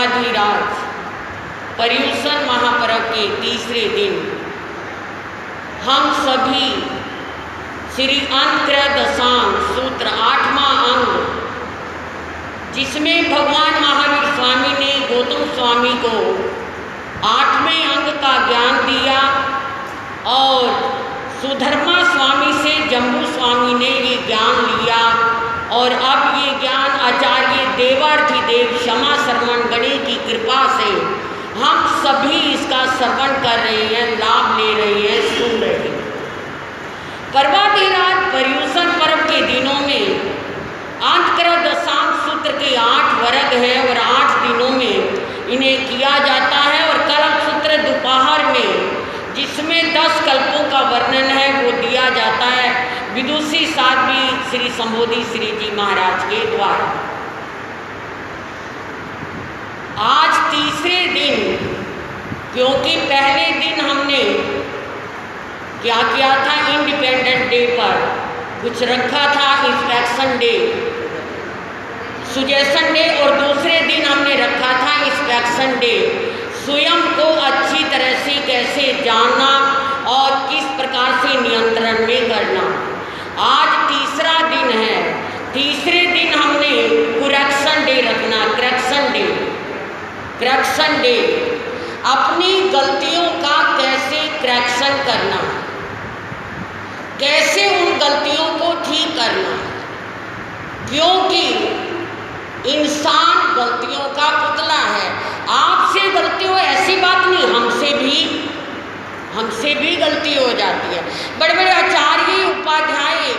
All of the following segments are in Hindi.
पर्वाधिराज पर्युषण महापर्व के तीसरे दिन हम सभी श्री अंतत्रयदशांग सूत्र 8वां अंग, जिसमें भगवान महावीर स्वामी ने गौतम स्वामी को 8वें अंग का ज्ञान दिया और सुधर्मा स्वामी से जम्बू स्वामी ने ये ज्ञान लिया और अब ये ज्ञान आचार्य देवार्थिदेव क्षमा श्रवण गणे की कृपा से हम सभी इसका श्रवण कर रहे हैं, लाभ ले रहे हैं, सुन रहे हैं। पर्वाधिराज पर्युषण पर्व के दिनों में अंतत्रयदशांग सूत्र के 8 वर्ग हैं और 8 दिनों में इन्हें किया जाता है और कल्प सूत्र दोपहर में, जिसमें 10 कल्पों का वर्णन है, वो दिया जाता है विदुषी साध्वी श्री संबोधि श्री जी महाराज के द्वारा। आज तीसरे दिन, क्योंकि पहले दिन हमने क्या किया था, इंडिपेंडेंट डे पर कुछ रखा था, इंस्पेक्शन डे, सुजेशन डे, और दूसरे दिन हमने रखा था इंस्पेक्शन डे, स्वयं को अच्छी तरह से कैसे जानना और किस प्रकार से नियंत्रण में करना। आज तीसरा दिन है, तीसरे दिन हमने करेक्शन डे रखना, करेक्शन डे, अपनी गलतियों का कैसे करेक्शन करना, कैसे उन गलतियों को ठीक करना, क्योंकि इंसान गलतियों का पुतला है। आपसे गलती हो ऐसी बात नहीं, हमसे भी गलती हो जाती है। बड़े बड़े आचार्य, उपाध्याय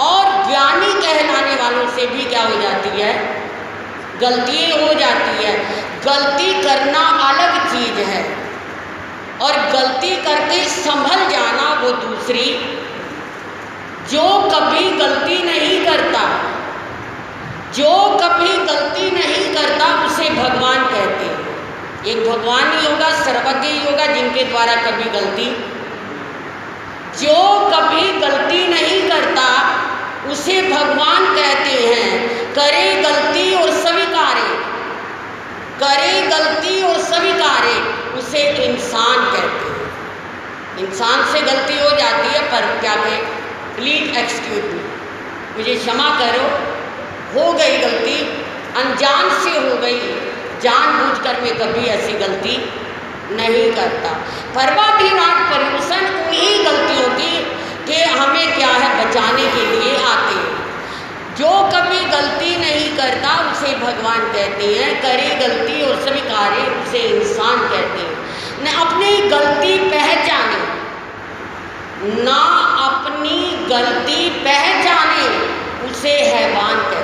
और ज्ञानी कहलाने वालों से भी क्या हो जाती है, गलती हो जाती है। गलती करना अलग चीज है और गलती करके संभल जाना वो दूसरी। जो कभी गलती नहीं करता, जो कभी गलती नहीं करता, उसे भगवान कहते हैं। एक भगवान ही होगा, सर्वज्ञ ही होगा, जिनके द्वारा कभी गलती, जो कभी गलती नहीं करता उसे भगवान कहते हैं। करे गलती और स्वीकारे, करे गलती और स्वीकारे, उसे इंसान कहते हैं। इंसान से गलती हो जाती है, पर क्या कहे, प्लीज एक्सक्यूज मी, मुझे क्षमा करो, हो गई गलती, अनजान से हो गई, जानबूझकर मैं कभी ऐसी गलती नहीं करता। पर्वाधिराज पर्युषण उन्हीं गलतियों की कि हमें क्या है, बचाने के लिए आते हैं। जो कभी गलती नहीं करता उसे भगवान कहते हैं, करे गलती और स्वीकारे, उसे इंसान कहते हैं। न अपनी गलती पहचाने, ना अपनी गलती पहचाने, उसे हैवान कहते हैं।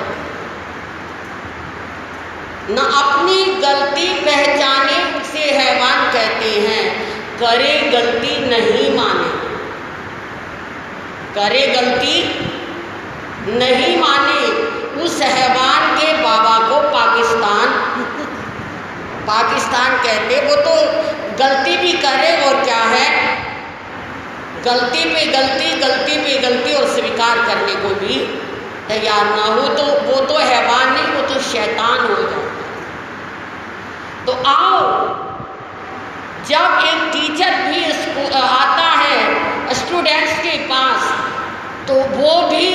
न अपनी गलती पहचाने, उसे हैवान कहते हैं। करे गलती नहीं माने, करे गलती नहीं माने, उस हैवान के बाबा को पाकिस्तान कहते। वो तो गलती भी करे और क्या है, गलती पे गलती, गलती पे गलती और स्वीकार करने को भी तैयार ना हो, तो वो तो हैवान नहीं, वो तो शैतान हो जाए। तो आओ, जब एक टीचर भी आता है स्टूडेंट्स के पास, तो वो भी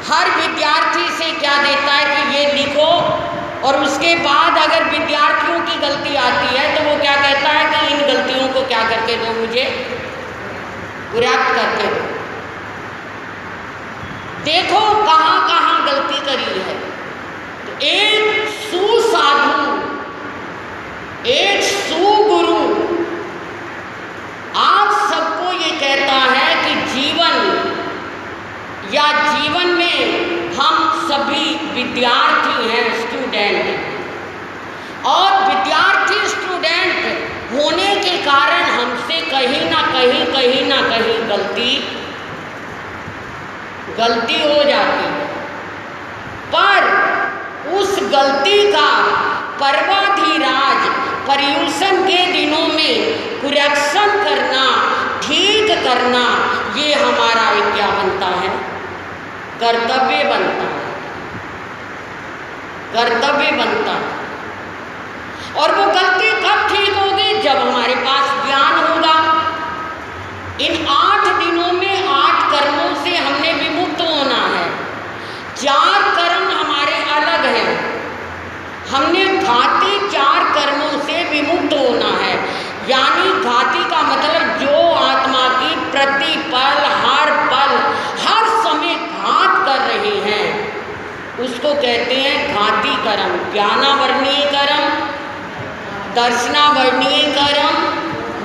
हर विद्यार्थी से क्या देता है कि ये लिखो, और उसके बाद अगर विद्यार्थियों की गलती आती है तो वो क्या कहता है कि इन गलतियों को क्या करके दो, मुझे पूर्याप्त करके दो। देखो कहाँ कहाँ गलती करी है। तो एक सुसाधु, एक सुगुरु आप सबको ये कहता है कि जीवन या जीवन में हम सभी विद्यार्थी हैं, स्टूडेंट हैं, और विद्यार्थी स्टूडेंट होने के कारण हमसे कहीं ना कहीं गलती हो जाती है। पर उस गलती का पर्वाधिराज पर्युषण के दिनों में करेक्शन करना, ठीक करना, ये हमारा क्या बनता है, कर्तव्य बनता है, कर्तव्य बनता है। और वो गलती कब ठीक होगी? जब हमारे पास ज्ञान होगा। इन 8 दिनों में 8 कर्मों से हमने विमुक्त होना है। 4 कर्म हमारे अलग हैं, हमने घाती 4 कर्मों से विमुक्त होना है। यानी घाती का मतलब जो आत्मा की प्रतिपल हर पल हर समय घात कर रहे हैं, उसको कहते हैं घाती कर्म। ज्ञानावर्णीय कर्म, दर्शनावर्णीय कर्म,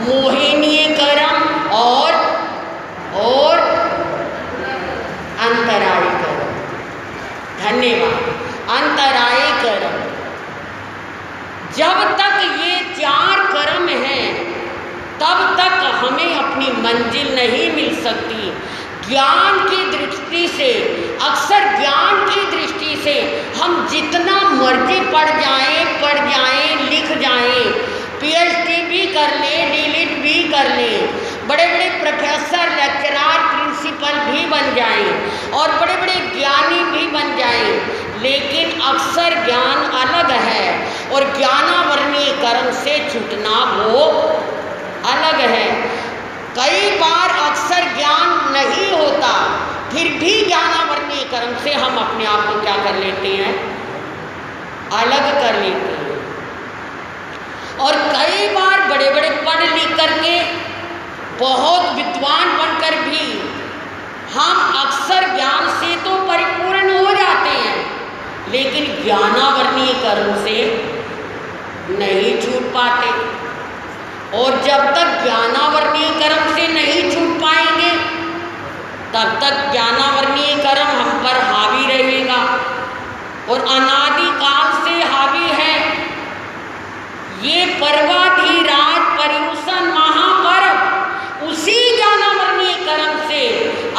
मोहिनीय कर्म और अंतराय कर्म। धन्यवाद। अंतराय कर्म। जब तक ये 4 कर्म हैं तब तक हमें अपनी मंजिल नहीं मिल सकती। ज्ञान की दृष्टि से, अक्सर ज्ञान की दृष्टि से हम जितना मर्जी पढ़ जाएं, लिख जाएं, पीएचडी भी कर लें, डीलिट भी कर लें, बड़े बड़े प्रोफेसर, लेक्चरर, प्रिंसिपल भी बन जाएं और बड़े बड़े ज्ञानी भी बन जाएं, लेकिन अक्सर ज्ञान अलग है और ज्ञानावर्णीय कर्म से छूटना वो अलग है। कई बार अक्सर ज्ञान नहीं होता, फिर भी ज्ञानावर्णीय कर्म से हम अपने आप को क्या कर लेते हैं? अलग कर लेते हैं। और कई बार बड़े बड़े पढ़ लिख करके बहुत विद्वान बनकर भी हम अक्सर ज्ञान से तो परिपूर्ण हो जाते हैं, लेकिन ज्ञानावर्णीय कर्म से नहीं छूट पाते। और जब तक ज्ञानावर्णीय कर्म से नहीं छूट पाएंगे तब तक ज्ञानावर्णीय कर्म हम पर हावी रहेगा और अनादि काल से हावी है। ये पर्वाधिराज पर्युषण महापर्व उसी ज्ञानावर्णीय कर्म से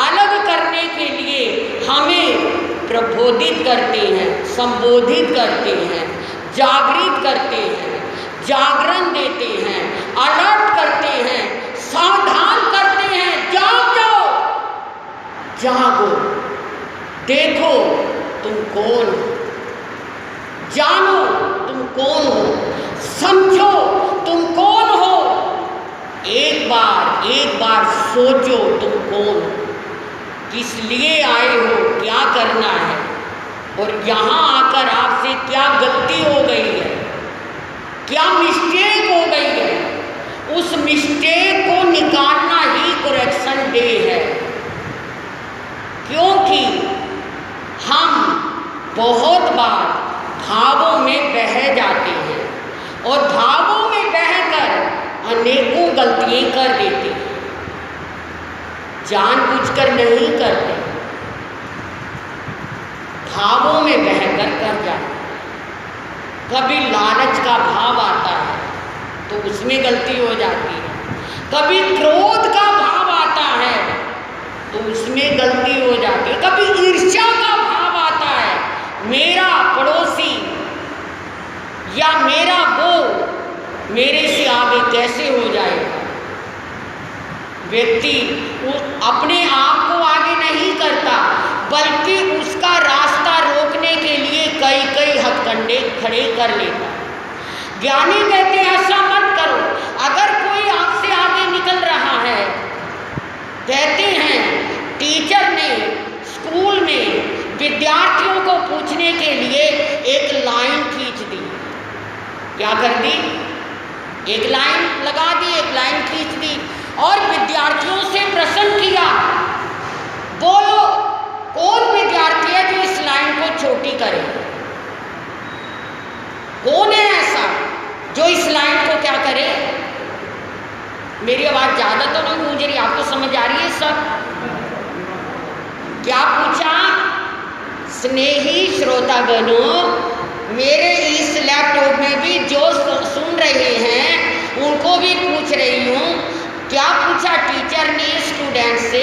अलग करने के लिए हमें प्रबोधित करते हैं, संबोधित करते हैं, जागृत करते हैं, जागरण देते हैं, अलर्ट करते हैं, सावधान करते हैं। जागो, जागो, देखो तुम कौन हो, जानो तुम कौन हो, समझो तुम कौन हो। एक बार सोचो तुम कौन हो, किस लिए आए हो, क्या करना है और यहाँ आकर आपसे क्या गलती हो गई है, क्या मिस्टेक हो गई है। उस मिस्टेक को निकालना ही करेक्शन डे है, क्योंकि हम बहुत बार भावों में बह जाते हैं और भावों में बहकर अनेकों गलतियां कर देते हैं। जानबूझकर नहीं करते, भावों में बहकर कर जाते। कभी लालच का भाव आता है तो उसमें गलती हो जाती है, कभी क्रोध का भाव आता है तो उसमें गलती हो जाती है, कभी ईर्ष्या का भाव आता है, मेरा पड़ोसी या मेरा वो मेरे से आगे कैसे हो जाएगा। व्यक्ति अपने आप को आगे नहीं करता, बल्कि उसका रास्ता रोकने के लिए कई कई हथकंडे खड़े कर लेता। ज्ञानी कहते हैं ऐसा मत करो। अगर कोई आपसे आगे निकल रहा है, कहते हैं टीचर ने स्कूल में विद्यार्थियों को पूछने के लिए एक लाइन खींच दी। क्या कर दी? एक लाइन लगा दी, एक लाइन खींच दी और विद्यार्थियों से प्रश्न किया, बोलो कौन विद्यार्थी है जो इस लाइन को छोटी करे? कौन है ऐसा जो इस लाइन को क्या करे? मेरी आवाज ज्यादा तो नहीं गूंज रही, आपको समझ आ रही है सब? क्या पूछा? स्नेही श्रोतागणों, मेरे इस लैपटॉप में भी जो सुन रहे हैं उनको भी पूछ रही हूँ। क्या पूछा टीचर ने स्टूडेंट से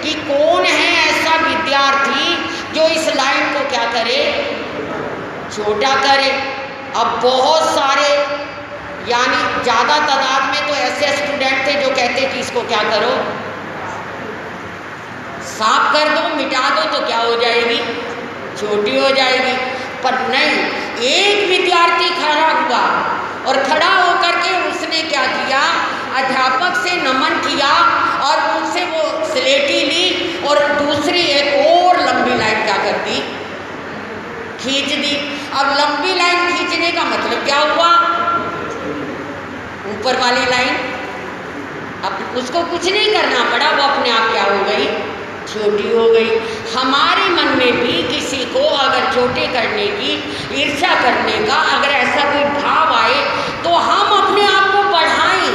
कि कौन है ऐसा विद्यार्थी जो इस लाइन को क्या करे? छोटा करे। अब बहुत सारे यानी ज़्यादा तादाद में तो ऐसे स्टूडेंट थे जो कहते कि इसको क्या करो, साफ कर दो, मिटा दो तो क्या हो जाएगी? छोटी हो जाएगी। पर नहीं, एक विद्यार्थी खड़ा हुआ और खड़ा होकर के उसने क्या किया, अध्यापक से नमन किया और उनसे वो स्लेटी ली और दूसरी एक और लंबी लाइन क्या कर दी, खींच दी। अब लंबी लाइन खींचने का मतलब क्या हुआ, ऊपर वाली लाइन अब उसको कुछ नहीं करना पड़ा, वो अपने आप क्या हो गई, छोटी हो गई। हमारे मन में भी किसी को अगर छोटे करने की, ईर्ष्या करने का अगर ऐसा कोई भाव आए तो हम अपने आप को बढ़ाएं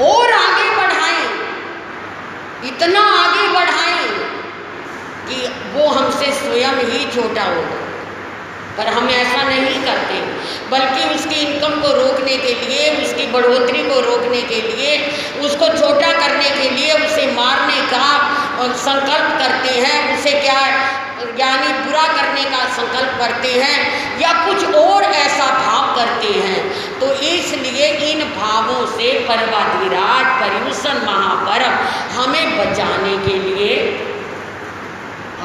और आगे बढ़ाएं, इतना आगे बढ़ाएं कि वो हमसे स्वयं ही छोटा होगा। पर हम ऐसा नहीं करते, बल्कि उसकी इनकम को रोकने के लिए, उसकी बढ़ोतरी को रोकने के लिए, उसको छोटा करने के लिए उसे मारने का संकल्प करते हैं, उसे क्या यानी बुरा करने का संकल्प करते हैं या कुछ और ऐसा भाव करते हैं। तो इसलिए इन भावों से पर्वाधिराज पर्युषण महापर्व हमें बचाने के लिए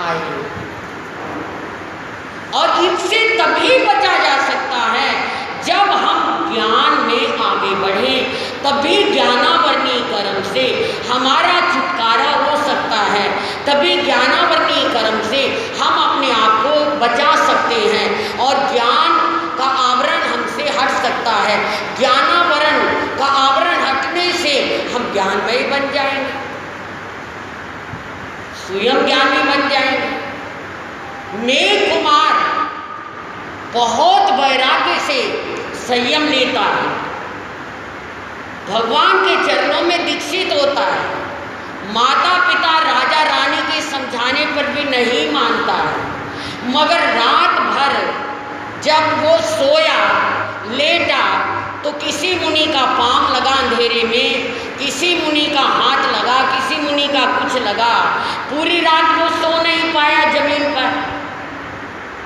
आए और इनसे तभी बचा जा सकता है जब हम ज्ञान में आगे बढ़ें, तभी ज्ञानावर्णी कर्म से हमारा छुटकारा हो सकता है, तभी ज्ञानावर्णी कर्म से हम अपने आप को बचा सकते हैं और ज्ञान का आवरण हमसे हट सकता है। ज्ञानावरण का आवरण हटने से हम ज्ञानमय बन जाएंगे, स्वयं ज्ञानी बन जाएंगे। मेघ कुमार बहुत वैराग्य से संयम लेता है, भगवान के चरणों में दीक्षित होता है, माता पिता राजा रानी के समझाने पर भी नहीं मानता है, मगर रात भर जब वो सोया लेटा तो किसी मुनि का पाँव लगा अंधेरे में, किसी मुनि का हाथ लगा, किसी मुनि का कुछ लगा, पूरी रात वो सो नहीं पाया जमीन पर।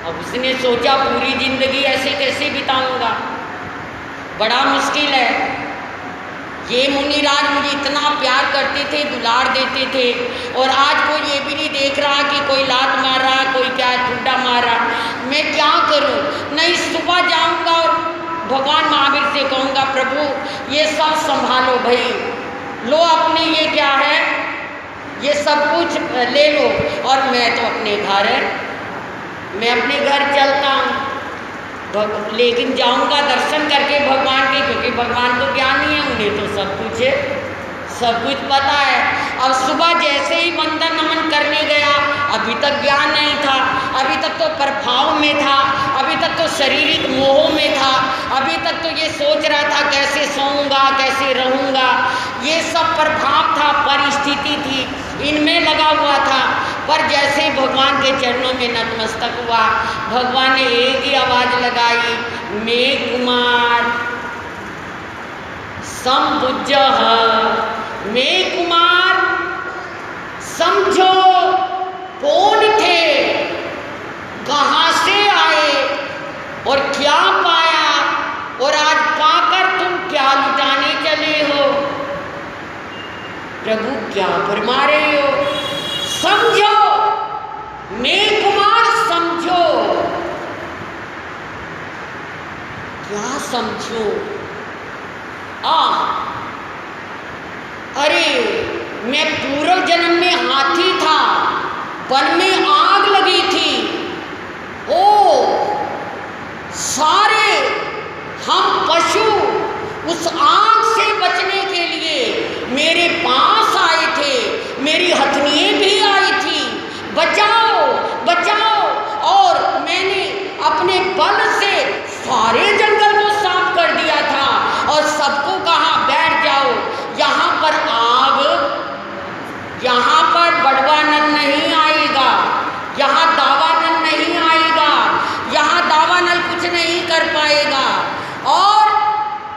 अब उसने सोचा पूरी जिंदगी ऐसे कैसे बिताऊंगा, बड़ा मुश्किल है। ये मुनिराज मुझे इतना प्यार करते थे, दुलार देते थे, और आज कोई ये भी नहीं देख रहा कि कोई लात मार रहा, कोई क्या ठुड्डा मार रहा, मैं क्या करूं? नहीं, सुबह जाऊंगा और भगवान महावीर से कहूँगा प्रभु ये सब संभालो भाई, लो अपने ये क्या है, ये सब कुछ ले लो और मैं तो अपने घर चलता हूँ, लेकिन जाऊंगा दर्शन करके भगवान के, क्योंकि भगवान तो ज्ञानी है, उन्हें तो सब कुछ पता है। अब सुबह जैसे ही वंदन नमन करने गया, अभी तक ज्ञान नहीं था, अभी तक तो प्रभाव में था, अभी तक तो शारीरिक मोह में था, अभी तक तो ये सोच रहा था कैसे सोऊंगा, कैसे रहूंगा, ये सब प्रभाव था, परिस्थिति थी, इनमें लगा हुआ था। पर जैसे भगवान के चरणों में नतमस्तक हुआ, भगवान ने एक ही आवाज़ लगाई, मेघ कुमार संबुद्धः, मेघ कुमार समझो कौन थे, कहाँ से आए और क्या पाया, और आज पाकर तुम क्या लुटाने चले हो। प्रभु क्या फरमा रहे हो, समझो मेघ कुमार समझो। क्या समझो? अरे मैं पूर्व जन्म में हाथी था, वन में आग लगी थी, ओ सारे हम पशु उस आग से बचने के लिए मेरे पास आए थे, मेरी हथनियाँ भी आई थी, बचाओ बचाओ, और मैंने अपने बल से सारे जंगल को साफ कर दिया था और सबको कहा बैठ जाओ, यहाँ पर आग, यहाँ पर बड़वानल नहीं आएगा, यहाँ दावानल नहीं आएगा, यहाँ दावानल कुछ नहीं कर पाएगा। और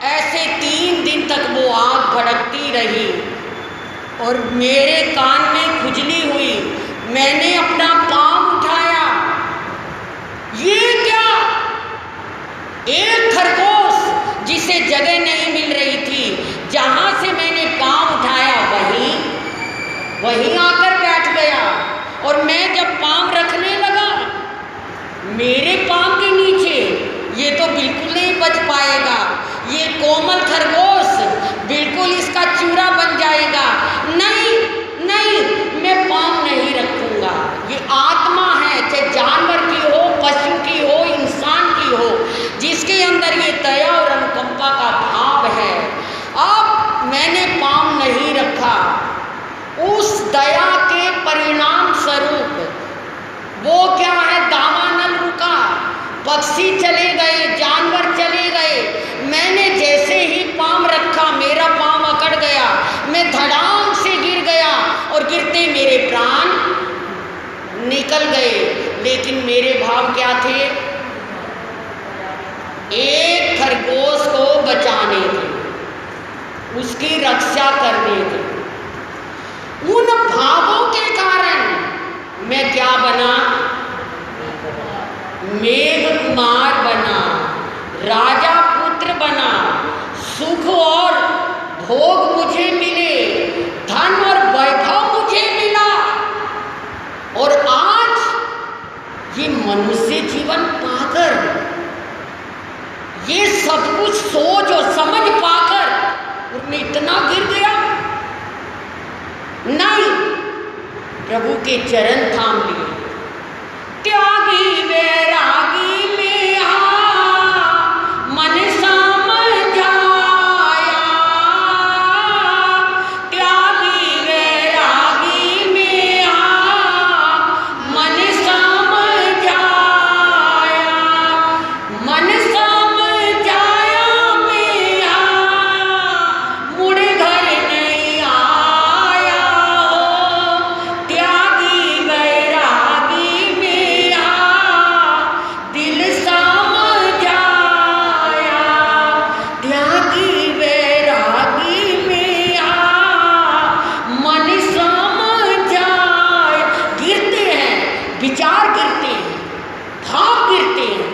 ऐसे 3 दिन तक वो आग भड़कती रही और मेरे कान में खुजली हुई, मैंने अपना पाँव उठाया, ये क्या, एक खरगोश जिसे जगह नहीं मिल रही थी, जहाँ से मैंने पाँव उठाया वहीं आकर बैठ गया, और मैं जब पाँव रखने लगा मेरे पाँव के नीचे ये तो बिल्कुल नहीं बच पाएगा। पक्षी चले गए, जानवर चले गए, मैंने जैसे ही पाँव रखा मेरा पाँव अकड़ गया, मैं धड़ाम से गिर गया और गिरते मेरे प्राण निकल गए। लेकिन मेरे भाव क्या थे? एक खरगोश को बचाने थे, उसकी रक्षा करने थे। उन भावों के कारण मैं क्या बना? मेघ कुमार बना, राजा पुत्र बना, सुख और भोग मुझे मिले, धन और वैभव मुझे मिला। और आज ये मनुष्य जीवन पाकर, ये सब कुछ सोच और समझ पाकर और मैं इतना गिर गया? नहीं, प्रभु के चरण थाम लिए। त्यागी वैरागी में मन समझाया, त्यागी वैरागी में मन समझाया, मन समझाया में मुड़ घर नहीं आया हो। त्यागी वैरागी में दिल समझाया, त्यागी वैरागी में मन समझाया। गिरते हैं, विचार गिरते हैं, भाव गिरते हैं।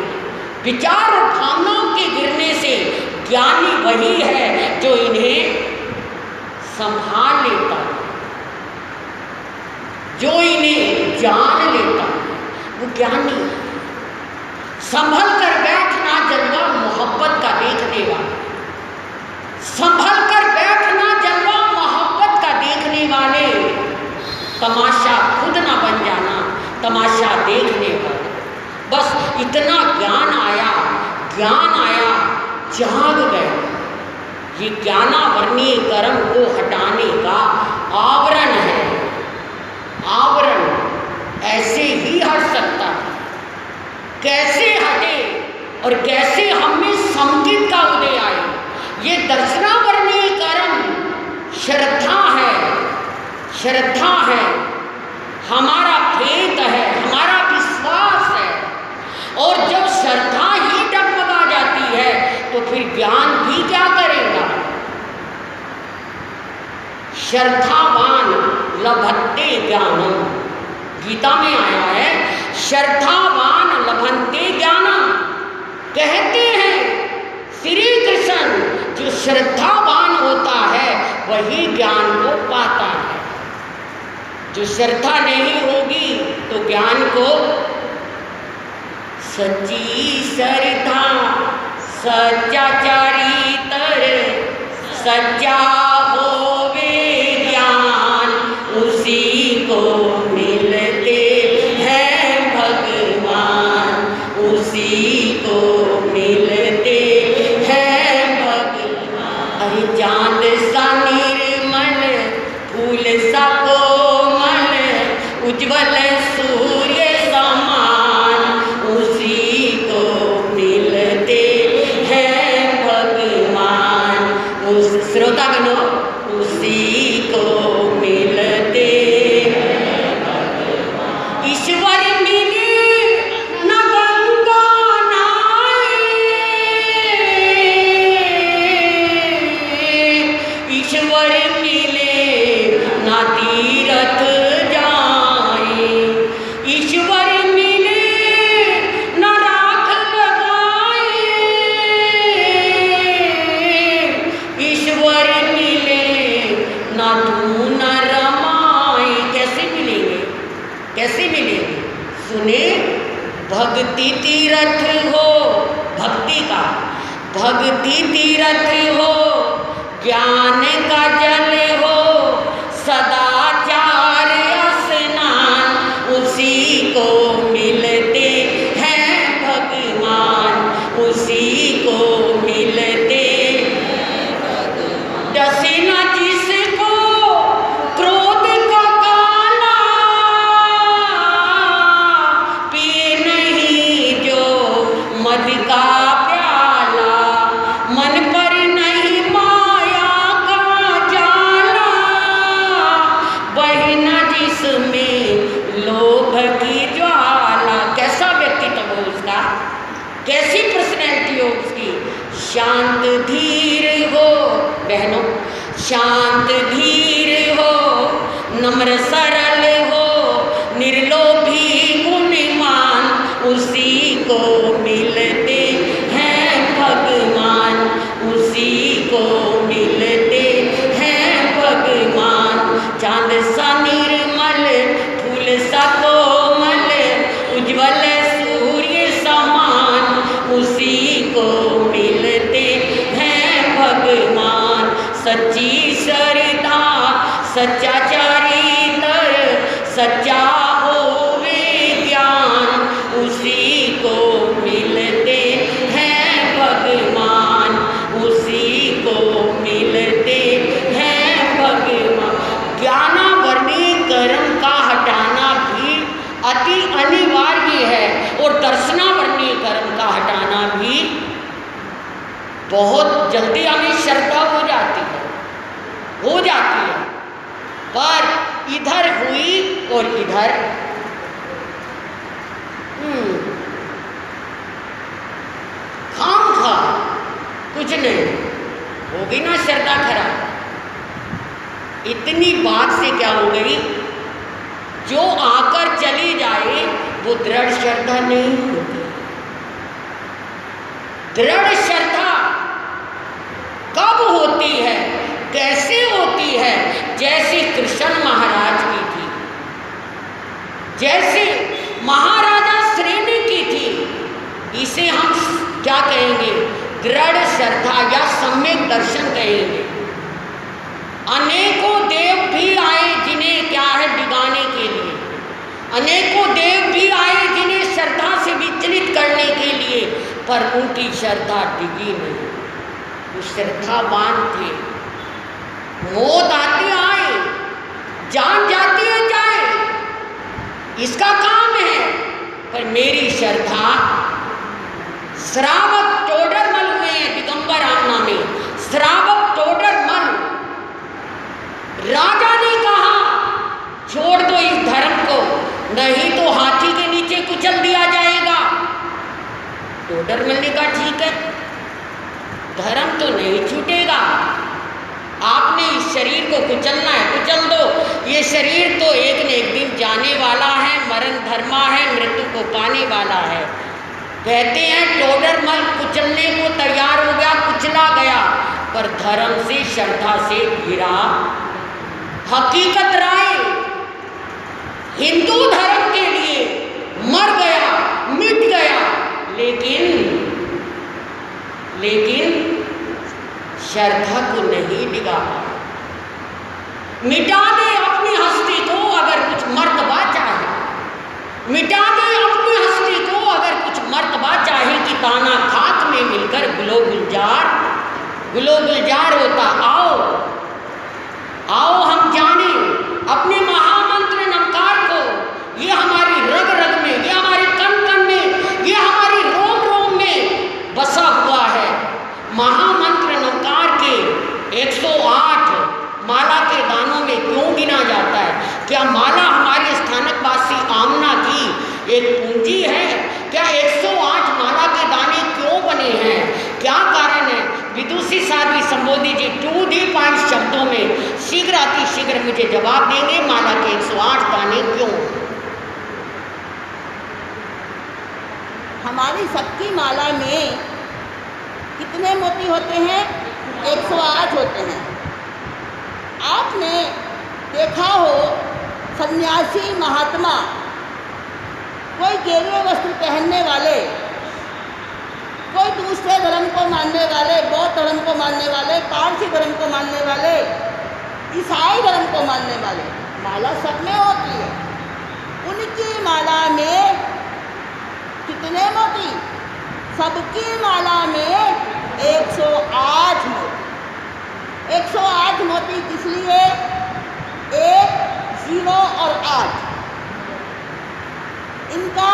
विचार और भावनाओं के गिरने से ज्ञानी वही है जो इन्हें संभाल लेता है, जो इन्हें जान लेता है, वो ज्ञानी है। संभल कर बैठना जलवा मोहब्बत का देखने वाला, संभल कर बैठना जलवा मोहब्बत का देखने वाले। तमाशा खुद ना बन जाना, तमाशा देखने वाले। बस इतना ज्ञान आया, ज्ञान आया, जाग गए। ये ज्ञानावरणीय कर्म को हटाने का आवरण है। आवरण ऐसे ही हट सकता है। कैसे हटे और कैसे हम में संकित का उदय आए? ये दर्शनावरणीय कर्म श्रद्धा है, श्रद्धा है, हमारा फेत है, हमारा विश्वास है। और जब श्रद्धा ही डगमगा जाती है तो फिर ज्ञान भी क्या करेगा? श्रद्धावान लभते ज्ञानम, गीता में आया है, श्रद्धावान लभते ज्ञानम। कहते हैं श्री कृष्ण, जो श्रद्धावान होता है वही ज्ञान को पाता है। जो श्रद्धा नहीं होगी तो ज्ञान को, सच्ची श्रद्धा सच्चा चरित्र, सच्चा होवे ज्ञान, उसी को मिलते हैं भगवान, उसी को मिलते हैं भगवान। अरे चांद सा निर्मल, फूल सा कोमल, उज्ज्वल सूर्य समान, उसी को मिलते हैं भगवान। उस श्रोतागणों, उसी को मिलते हैं भगवान। ईश्वर मिले न गंगा नहाए, ईश्वर मिले न तीरथ जाए, ईश्वर मिले न राख लगाए, ईश्वर मिले न धून रमाए। कैसे मिलेंगे? कैसे मिलेंगे? सुने, भक्ति तीरथ हो, भक्ति का भक्ति तीरथ हो, ज्ञान का जल हो, सदाचार स्नान, उसी को मिलते हैं भगवान, उसी को मिलते हैं भगवान। डसे न जिसको क्रोध का काला, पिए नहीं जो शांत धीर हो, नम्र सरल हो, निर्लोभी गुणवान, उसी को मिलते हैं भगवान, उसी को मिलते हैं भगवान। चांद सा निर्मल, फूल सा कोमल, उज्ज्वल सूर्य समान, उसी को मिलते हैं भगवान। सच्ची श्रद्धा, सच्चा चरित्र, सच्चा होवे ज्ञान, उसी को मिलते हैं भगवान, उसी को मिलते हैं भगवान। ज्ञानावरणीय कर्म का हटाना भी अति अनिवार्य है और दर्शनावरणीय कर्म का हटाना भी बहुत जल्दी हमें श्रद्धा हो जाती है, पर इधर हुई और इधर खामखा कुछ नहीं, होगी ना श्रद्धा खराब। इतनी बात से क्या हो गई, जो आकर चली जाए वो दृढ़ श्रद्धा नहीं होती। दृढ़ श्रद्धा कब होती है, कैसे होती है? जैसे कृष्ण महाराज की थी, जैसे महाराजा श्रेणी की थी। इसे हम क्या कहेंगे? दृढ़ श्रद्धा या सम्यक दर्शन कहेंगे। अनेकों देव भी आए जिन्हें क्या है डिगाने के लिए, अनेकों देव भी आए जिन्हें श्रद्धा से विचलित करने के लिए, पर उनकी श्रद्धा डिगी नहीं। वो श्रद्धावान थे। मौत आती आए, जान जाती है जाए, इसका काम है, पर मेरी श्रद्धा। श्रावक टोडरमल हुए हैं दिगंबर आमना में, श्रावक टोडरमल। राजा ने कहा छोड़ दो इस धर्म को, नहीं तो हाथी के नीचे कुचल दिया जाएगा। टोडरमल ने कहा ठीक है, धर्म तो नहीं छूटेगा, आपने इस शरीर को कुचलना है, कुचल दो। ये शरीर तो एक न एक दिन जाने वाला है, मरण धर्मा है, मृत्यु को पाने वाला है। कहते हैं टोडरमल कुचलने को तैयार हो गया, कुचला गया, पर धर्म से श्रद्धा से घिरा। हकीकत राय हिंदू धर्म के लिए मर गया, मिट गया, लेकिन श्रद्धा को नहीं डिगा। मिटा दे अपनी हस्ती को अगर कुछ मर्तबा चाहे, मिटा दे अपनी हस्ती को अगर कुछ मर्तबा चाहे, कि ताना खाक में मिलकर गुलो गुलजार होता। आओ हम जाने अपने महामंत्र नमकार को। ये हमारी रग रग में, ये हमारे कण कण में, ये हमारी रोम रोम में बसा हुआ है। महामंत्र नमकार के 108 माला के दानों में क्यों गिना जाता है? क्या माला हमारे स्थानकवासी आमना की एक पूंजी है? क्या 108 माला के दाने क्यों बने हैं? क्या कारण है? विदुषी साध्वी संबोधि जी 2 the point शब्दों में शीघ्र अति शीघ्र मुझे जवाब देंगे, माला के 108 दाने क्यों? हमारी सबकी माला में कितने मोती होते हैं? 108 होते हैं। आपने देखा हो सन्यासी महात्मा, कोई गेरुए वस्त्र पहनने वाले, कोई दूसरे धर्म को मानने वाले, बौद्ध धर्म को मानने वाले, पारसी धर्म को मानने वाले, ईसाई धर्म को मानने वाले, माला सब में होती है। उनकी माला में कितने मोती? सबकी माला में 108 मोती। 108 मोती किस लिए? 1, 0 और 8, इनका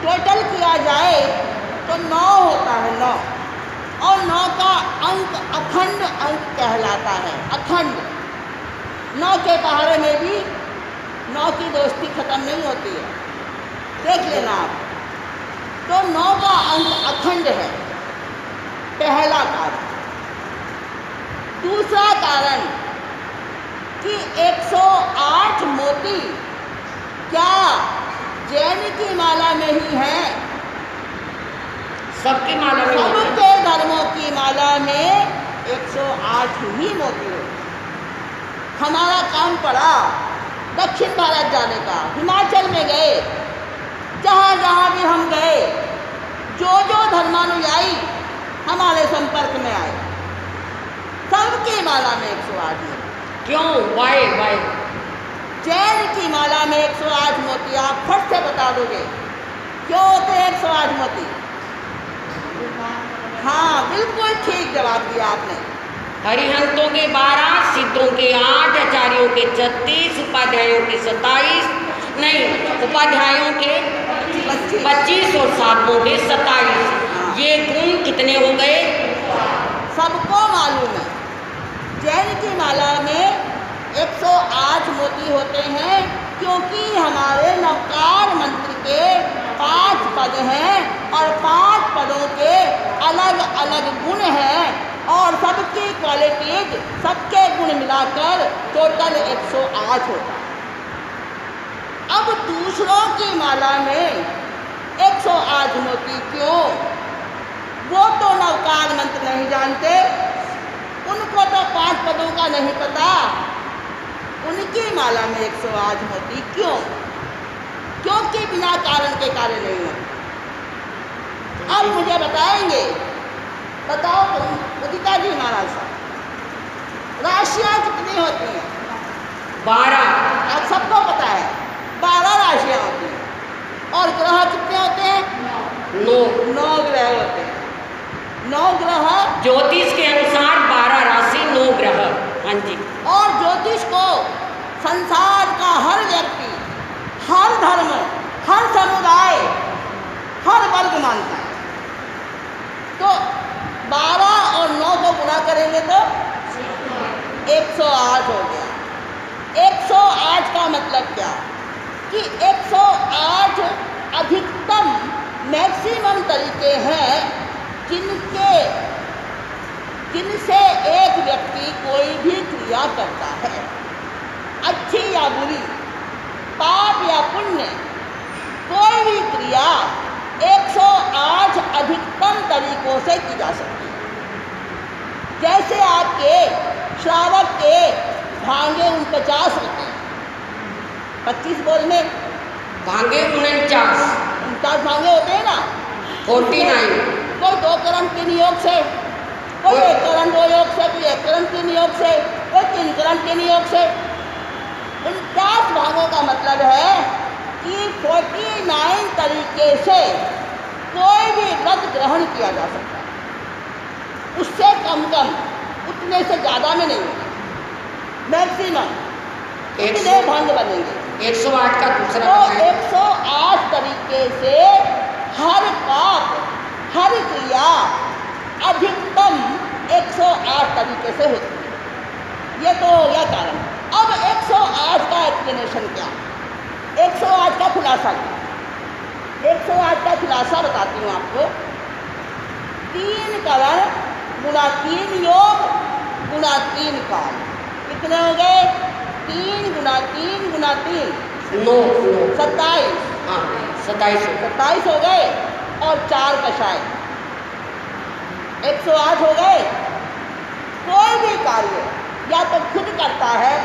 टोटल किया जाए तो 9 होता है, 9। और 9 का अंक अखंड अंक कहलाता है, अखंड। 9 के पहाड़े में भी 9 की दोस्ती खत्म नहीं होती है, देख लेना आप। तो 9 का अंक अखंड है, पहला कार्य। दूसरा कारण कि 108 मोती क्या जैन की माला में ही है? सबकी माला में होते हैं। सबके धर्मों की माला में 108 ही मोती होते हैं। हमारा काम पड़ा दक्षिण भारत जाने का, हिमाचल में गए, जहाँ जहाँ भी हम गए, जो धर्मानुयायी हमारे संपर्क में आए, सबकी माला में 108 मोती। क्यों? वाई जैन की माला में 108 मोती। आप फट से बता दोगे क्यों होते हैं 108 मोती? हाँ, बिल्कुल ठीक जवाब दिया आपने। हरिहंतों के 12, सिद्धों के 8, आचार्यों के 36, उपाध्यायों के 27, नहीं उपाध्यायों के 25 और साधुओं के 27। ये गुण कितने हो गए? सबको मालूम है जैन की माला में 108 मोती होते हैं, क्योंकि हमारे नवकार मंत्र के 5 पद हैं और 5 पदों के अलग अलग गुण हैं और सबकी क्वालिटीज, सबके गुण मिलाकर टोटल 108 होता है। अब दूसरों की माला में 108 मोती क्यों? वो तो नवकार मंत्र नहीं जानते, उनको तो 5 पदों का नहीं पता, उनकी माला में 108 मोती क्यों? क्योंकि बिना कारण के कार्य नहीं होते। अब मुझे बताएंगे, बताओ तुम उदिता जी महाराज साहब, राशियाँ कितनी होती हैं? 12। अब सबको पता है 12 राशियाँ होती हैं। और ग्रह कितने होते हैं? 9 ग्रह होते हैं। 9 ग्रह ज्योतिष के अनुसार 12 राशि 9 ग्रह। हाँ जी। और ज्योतिष को संसार का हर व्यक्ति, हर धर्म, हर समुदाय, हर वर्ग मानता है। तो 12 और 9 को गुणा करेंगे तो 108 हो गया। 108 का मतलब क्या? कि 108 अधिकतम मैक्सिमम तरीके हैं जिनसे एक व्यक्ति कोई भी क्रिया करता है, अच्छी या बुरी, पाप या पुण्य, कोई भी क्रिया 108 अधिकतम तरीकों से की जा सकती है। जैसे आपके श्रावक के भांगे 49 होते हैं, 25 बोल में भांगे 49 भांगे होते हैं ना, 49। कोई 2 करण 3 योग से, कोई 1 करण 2 योग से, कोई 1 करण 3 योग से, कोई 3 करण 3 योग से। 49 भागों का मतलब है कि 49 तरीके से कोई भी व्रत ग्रहण किया जा सकता है। उससे कम, उतने से ज़्यादा में नहीं होगा, मैक्सिमम इतने भंग बनेंगे। 108 का दूसरा तो बताएं। 108 तरीके से हर पाप, हर क्रिया अधिकतम 108 तरीके से होती है। ये तो हो गया कारण। अब 108 का एक्सप्लेनेशन क्या? 108 का खुलासा क्या? 108 का खुलासा बताती हूँ आपको। 3 करण गुणा 3 योग गुणा 3 काल, कितने हो गए? 3 गुणा 3 गुणा 3 9 27। हाँ 27 हो गए और 4 कषाय 108 हो गए। कोई भी कार्य या तो खुद करता है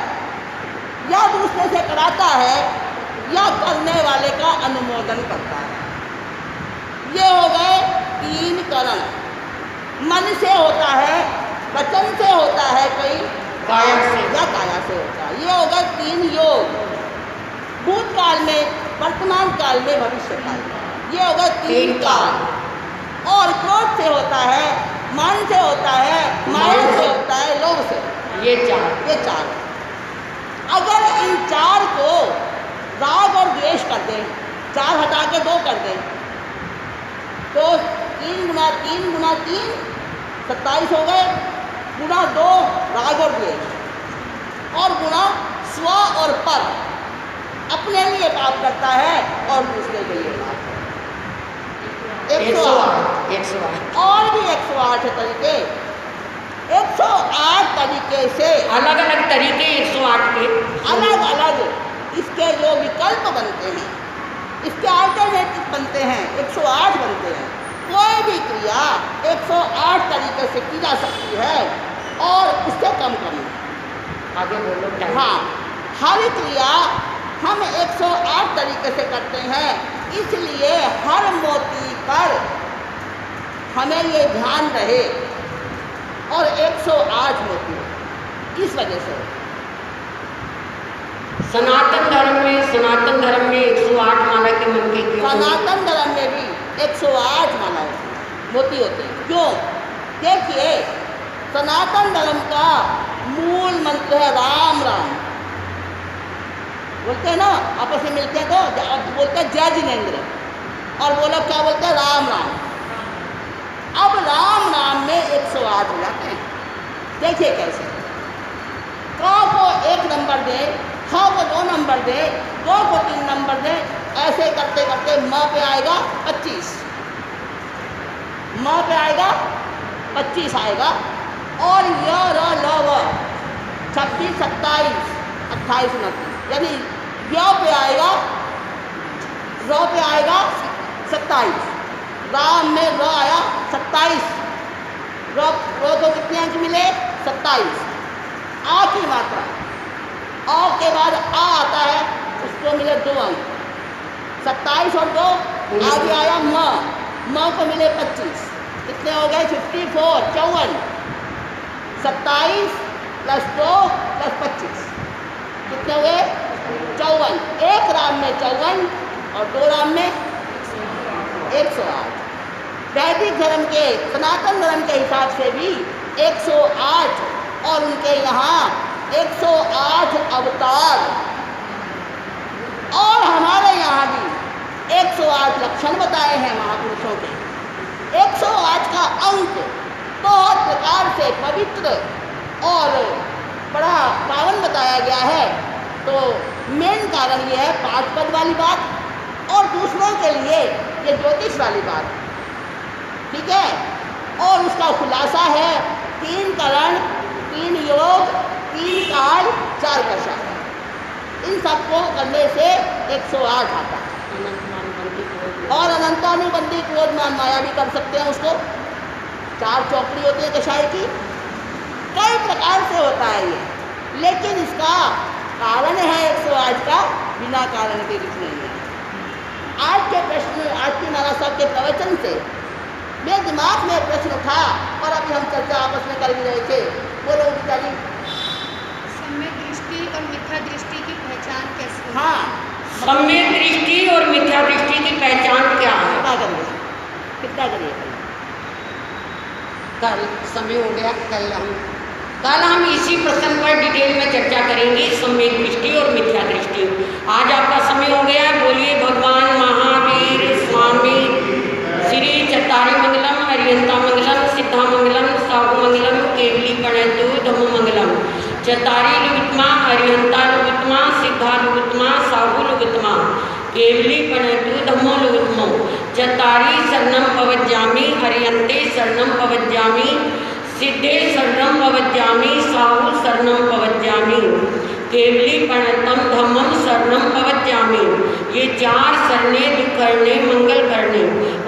या दूसरे से कराता है या करने वाले का अनुमोदन करता है। ये हो गए 3 करण। मन से होता है, वचन से होता है, कोई काया से या काया से होता है। ये हो गए 3 योग, भूतकाल में, वर्तमान काल में, भविष्य काल में। ये हो गए 3 काल। और क्रोध से होता है, मान से होता है, माया से होता है, लोभ से। ये 4। अगर इन 4 को राग और द्वेष कर दें, 4 हटा के 2 कर दें, तो 3 गुणा 3 गुणा 3 27 हो गए, गुणा 2 राग और द्वेष, और गुणा स्व और पर, अपने लिए पाप करता है और दूसरे के लिए पाप करता है। 108 108 और भी 108 तरीके। 108 तरीके से अलग अलग तरीके 108 के अलग अलग इसके जो विकल्प बनते हैं, इसके अल्टरनेटिव बनते हैं, 108 बनते हैं। कोई भी क्रिया 108 तरीके से की जा सकती है और उससे कम नहीं। आगे बोलो क्या? हाँ, हर क्रिया हम 108 तरीके से करते हैं, इसलिए हर मोती पर हमें ये ध्यान रहे और 108 मोती। इस वजह से सनातन धर्म में 108 माला के मंत्र क्यों? सनातन धर्म में भी 108 माला मोती होते हैं। क्यों? देखिए, सनातन धर्म का मूल मंत्र है राम राम। बोलते हैं ना, आपस में मिलते हैं तो बोलते हैं जय जिनेंद्र, और बोला क्या बोलते हैं? राम राम। अब राम नाम में 108 हो जाते हैं। देखिए कैसे, क को 1 नंबर दे, ख को 2 नंबर दे, ग को 3 नंबर दे, ऐसे करते करते म पे आएगा 25, म पे आएगा 25 आएगा, और य र ल व 26, 27, 28, 29, यानी य पे आएगा, र पे आएगा 27, राम में र आया 27, रो को कितने अंक मिले? 27। आ की मात्रा, आ के बाद आ आता है, उसको मिले 2 अंक, 27 और 2, आगे आया म को मिले 25, कितने हो गए? 54, 54, 27 + 2 + 25, कितने हो गए? 54। एक राम में 54 और 2 राम में 108। वैदिक धर्म के, सनातन धर्म के हिसाब से भी 108, और उनके यहाँ 108 अवतार, और हमारे यहाँ भी 108 लक्षण बताए हैं महापुरुषों के। 108 का अंक बहुत प्रकार से पवित्र और बड़ा पावन बताया गया है। तो मेन कारण ये है 5 पद वाली बात, और दूसरों के लिए ये ज्योतिष वाली बात, ठीक है। और उसका खुलासा है 3 करण, 3 योग, 3 काल, 4 दशा। इन सबको करने से 108 आता है। और अनंतानुबंधी क्रोधमान माया भी कर सकते हैं उसको। 4 चौकड़ी होती है कषाय की, कई प्रकार से होता है ये, लेकिन इसका कारण है 108 का, बिना कारण के कुछ नहीं है। आज के प्रश्न, आज की नाना साहब के प्रवचन से मेरे दिमाग में प्रश्न उठा, और अभी हम चर्चा आपस में कर भी रहे थे। बोलो उदिता, सम्यक दृष्टि और मिथ्या दृष्टि की पहचान कैसे होती है? हाँ, सम्यक दृष्टि और मिथ्या दृष्टि की पहचान क्या है? कितना करिए? कल समय हो गया, कल हम इसी प्रश्न पर डिटेल में चर्चा करेंगे, सम्यक दृष्टि और मिथ्या दृष्टि। आज आपका समय हो गया। बोलिए भगवान महावीर स्वामी श्री चत्तारी मंगलम, हरियंता मंगलम, सिद्धा मंगलम, साहु मंगलम, केवली प्रणयतु धम्म मंगलम। चत्तारी लुगित्मा, हरियंता लुगित्मा, सिद्धा लुगित्मा, साहु लुगित्मा, केवली प्रणयतु धम्मो लुगित्मो। चत्तारी शरणं पवज्जामि, हरियंते शरणं पवज्जामि, सिद्धे शरणं पवज्जामि, साहु शरणं पवज्जामि, केवली प्रणतम धम्मम शरणं पवज्जामि। ये 4 शरणें दुखहरणे मंगल करने,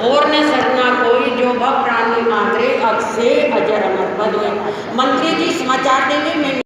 और न शरणा कोई जो भव प्राणी मात्रे, अब से अजर अमर। मंत्री जी समाचार देंगे, मैं